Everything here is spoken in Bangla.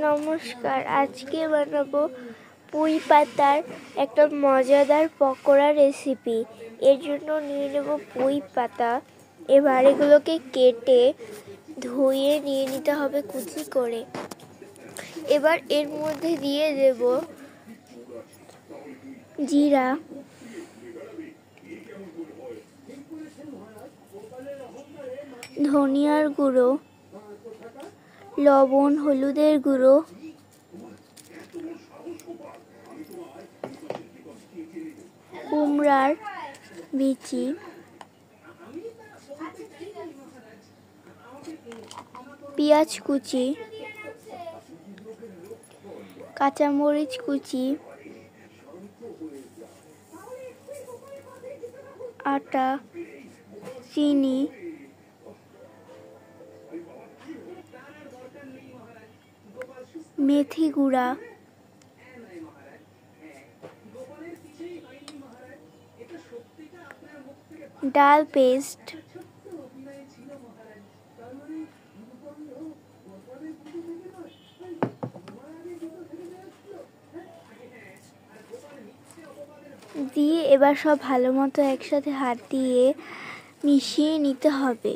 নমস্কার, আজকে বানাবো পুঁই পাতার একটা মজাদার পকোড়া রেসিপি। এর জন্য নিয়ে নেব পুঁই পাতা। এবার এগুলোকে কেটে ধুয়ে নিয়ে নিতে হবে কুচি করে। এবার এর মধ্যে দিয়ে দেব জিরা, ধনিয়ার গুঁড়ো, লবণ, হলুদের গুঁড়ো, কুমড়ার বিচি, পেঁয়াজ কুচি, কাঁচামরিচ কুচি, আটা, চিনি, মেথি গুঁড়া, ডাল পেস্ট, দিয়ে এবার সব ভালো মতো একসাথে হাত দিয়ে মিশিয়ে নিতে হবে।